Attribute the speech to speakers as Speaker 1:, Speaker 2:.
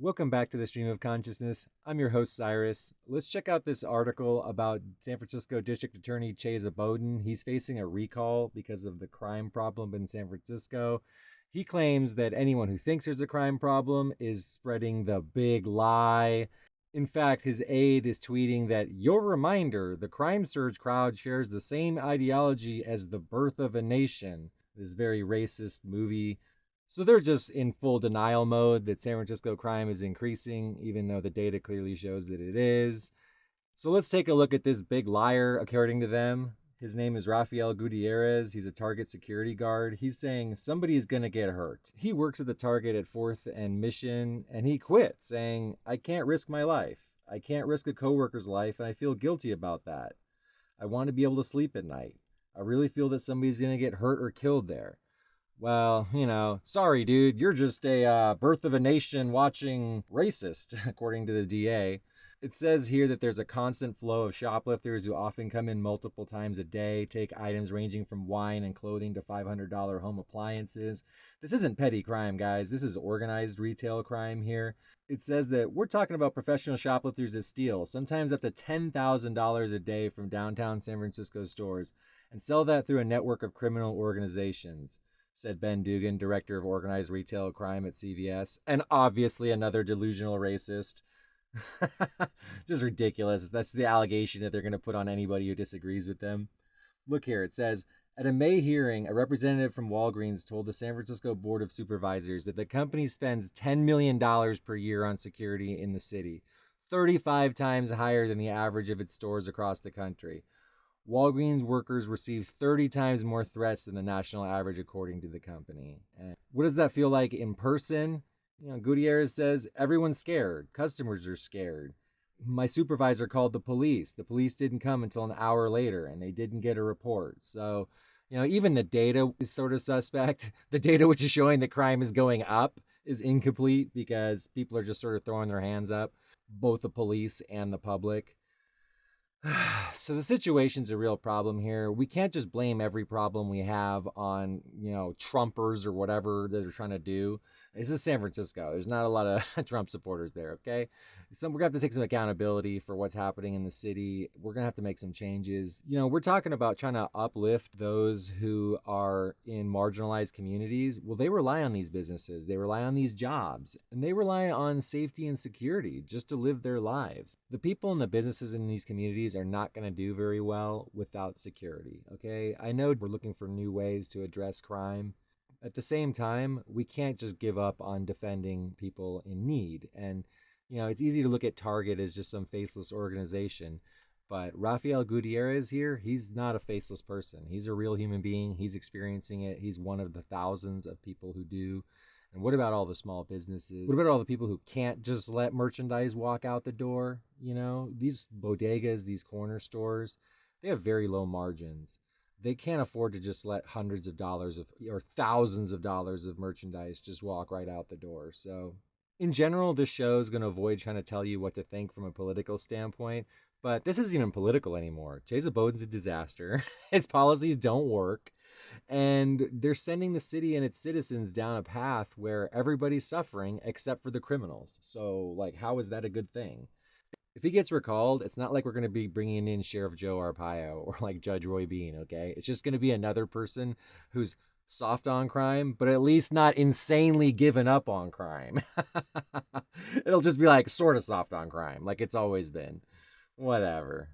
Speaker 1: Welcome back to the Stream of Consciousness. I'm your host, Cyrus. Let's check out this article about San Francisco District Attorney Chesa Boudin. He's facing a recall because of the crime problem in San Francisco. He claims that anyone who thinks there's a crime problem is spreading the big lie. In fact, his aide is tweeting that, "Your reminder, the crime surge crowd shares the same ideology as the birth of a nation." This very racist movie. So they're just in full denial mode that San Francisco crime is increasing, even though the data clearly shows that it is. So let's take a look at this big liar, according to them. His name is Rafael Gutierrez. He's a Target security guard. He's saying somebody is going to get hurt. He works at the Target at 4th and Mission, and he quit, saying, "I can't risk my life. I can't risk a coworker's life, and I feel guilty about that. I want to be able to sleep at night. I really feel that somebody's going to get hurt or killed there." Well, sorry, dude, you're just a birth of a nation watching racist, according to the DA. It says here that there's a constant flow of shoplifters who often come in multiple times a day, take items ranging from wine and clothing to $500 home appliances. This isn't petty crime, guys. This is organized retail crime here. It says that we're talking about professional shoplifters that steal, sometimes up to $10,000 a day from downtown San Francisco stores, and sell that through a network of criminal organizations, said Ben Dugan, director of organized retail crime at CVS, and obviously another delusional racist. Just ridiculous. That's the allegation that they're going to put on anybody who disagrees with them. Look here, it says, at a May hearing, a representative from Walgreens told the San Francisco Board of Supervisors that the company spends $10 million per year on security in the city, 35 times higher than the average of its stores across the country. Walgreens workers receive 30 times more threats than the national average, according to the company. And what does that feel like in person? Gutierrez says, everyone's scared. Customers are scared. My supervisor called the police. The police didn't come until an hour later, and they didn't get a report. So, even the data is sort of suspect. The data which is showing that crime is going up is incomplete because people are just sort of throwing their hands up, both the police and the public. So the situation's a real problem here. We can't just blame every problem we have on, Trumpers or whatever that they're trying to do. This is San Francisco. There's not a lot of Trump supporters there, okay? So we're going to have to take some accountability for what's happening in the city. We're going to have to make some changes. We're talking about trying to uplift those who are in marginalized communities. Well, they rely on these businesses. They rely on these jobs. And they rely on safety and security just to live their lives. The people and the businesses in these communities are not going to do very well without security, okay? I know we're looking for new ways to address crime. At the same time, we can't just give up on defending people in need. And, it's easy to look at Target as just some faceless organization. But Rafael Gutierrez here, he's not a faceless person. He's a real human being. He's experiencing it. He's one of the thousands of people who do. And what about all the small businesses? What about all the people who can't just let merchandise walk out the door? These bodegas, these corner stores, they have very low margins. They can't afford to just let hundreds of dollars or thousands of dollars of merchandise just walk right out the door. So in general, this show is going to avoid trying to tell you what to think from a political standpoint, but this isn't even political anymore. Chesa Boudin's a disaster. His policies don't work, and they're sending the city and its citizens down a path where everybody's suffering except for the criminals. So, how is that a good thing? If he gets recalled, it's not like we're going to be bringing in Sheriff Joe Arpaio or Judge Roy Bean, okay? It's just going to be another person who's soft on crime, but at least not insanely given up on crime. It'll just be sort of soft on crime, like it's always been. Whatever.